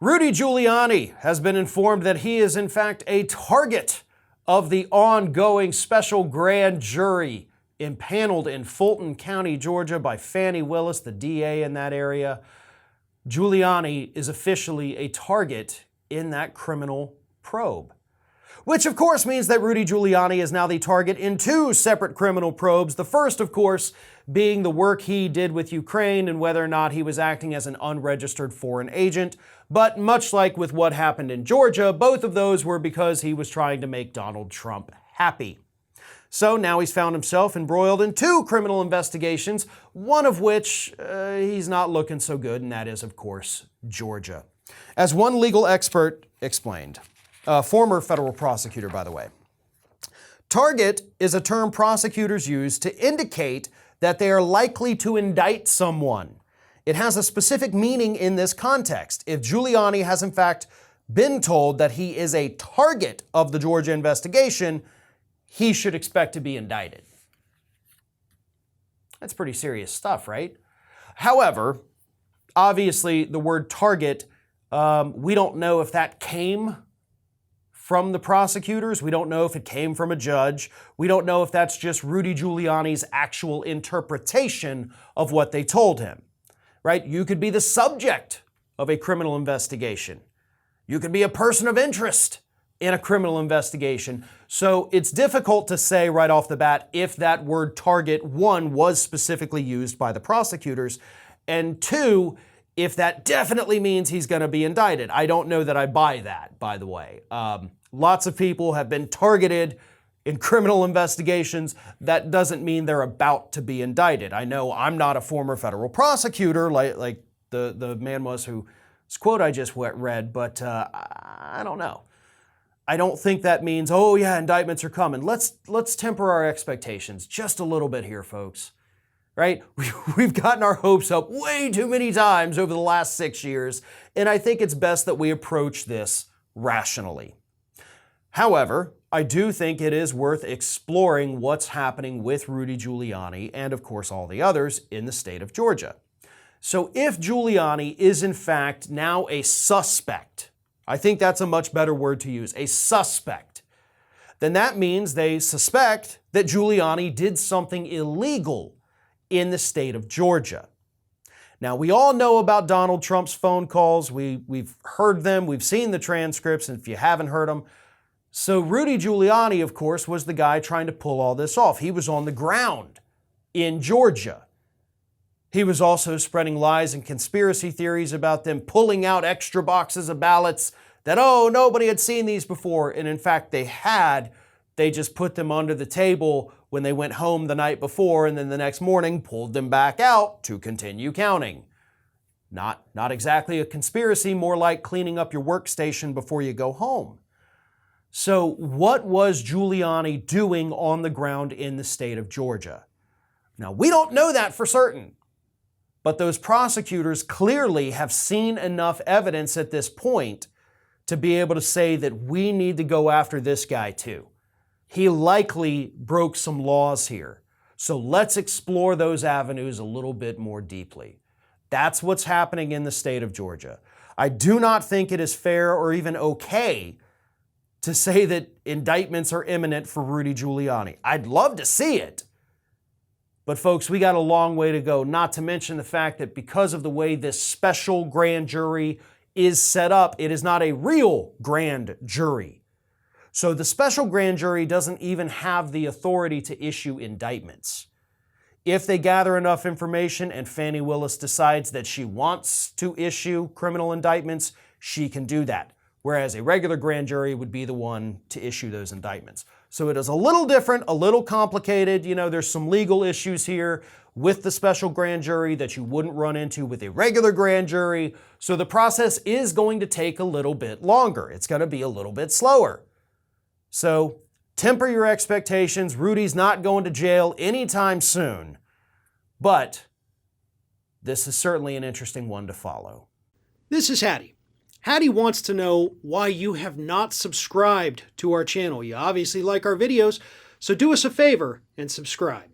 Rudy Giuliani has been informed that he is in fact a target of the ongoing special grand jury impaneled in Fulton County, Georgia by Fani Willis, the DA in that area. Giuliani is officially a target in that criminal probe. Which of course means that Rudy Giuliani is now the target in two separate criminal probes. The first, of course, being the work he did with Ukraine and whether or not he was acting as an unregistered foreign agent. But much like with what happened in Georgia, both of those were because he was trying to make Donald Trump happy. So now he's found himself embroiled in two criminal investigations, one of which he's not looking so good, and that is, of course, Georgia. As one legal expert explained, a former federal prosecutor, by the way, target is a term prosecutors use to indicate that they are likely to indict someone. It has a specific meaning in this context. If Giuliani has in fact been told that he is a target of the Georgia investigation, he should expect to be indicted. That's pretty serious stuff, right? However, obviously the word target, we don't know if that came from the prosecutors. We don't know if it came from a judge. We don't know if that's just Rudy Giuliani's actual interpretation of what they told him, right? You could be the subject of a criminal investigation. You could be a person of interest in a criminal investigation. So it's difficult to say right off the bat if that word target, one, was specifically used by the prosecutors, and two, if that definitely means he's going to be indicted. I don't know that I buy that, by the way. Lots of people have been targeted in criminal investigations. That doesn't mean they're about to be indicted. I know I'm not a former federal prosecutor like the man was whose quote I just read, but I don't know. I don't think that means, oh yeah, indictments are coming. Let's temper our expectations just a little bit here, folks. Right? We've gotten our hopes up way too many times over the last 6 years, and I think it's best that we approach this rationally. However, I do think it is worth exploring what's happening with Rudy Giuliani and, of course, all the others in the state of Georgia. So if Giuliani is in fact now a suspect, I think that's a much better word to use, a suspect, then that means they suspect that Giuliani did something illegal in the state of Georgia. Now, we all know about Donald Trump's phone calls. We've heard them. We've seen the transcripts, and if you haven't heard them. So Rudy Giuliani, of course, was the guy trying to pull all this off. He was on the ground in Georgia. He was also spreading lies and conspiracy theories about them pulling out extra boxes of ballots that, oh, nobody had seen these before. And in fact, they had. They just put them under the table when they went home the night before, and then the next morning pulled them back out to continue counting. Not exactly a conspiracy, more like cleaning up your workstation before you go home. So what was Giuliani doing on the ground in the state of Georgia? Now, we don't know that for certain, but those prosecutors clearly have seen enough evidence at this point to be able to say that we need to go after this guy too. He likely broke some laws here. So let's explore those avenues a little bit more deeply. That's what's happening in the state of Georgia. I do not think it is fair or even okay to say that indictments are imminent for Rudy Giuliani. I'd love to see it. But folks, we got a long way to go, not to mention the fact that because of the way this special grand jury is set up, it is not a real grand jury. So the special grand jury doesn't even have the authority to issue indictments. If they gather enough information and Fani Willis decides that she wants to issue criminal indictments, she can do that. Whereas a regular grand jury would be the one to issue those indictments. So it is a little different, a little complicated. You know, there's some legal issues here with the special grand jury that you wouldn't run into with a regular grand jury. So the process is going to take a little bit longer. It's going to be a little bit slower. So temper your expectations. Rudy's not going to jail anytime soon, but this is certainly an interesting one to follow. This is Hattie. Hattie wants to know why you have not subscribed to our channel. You obviously like our videos, so do us a favor and subscribe.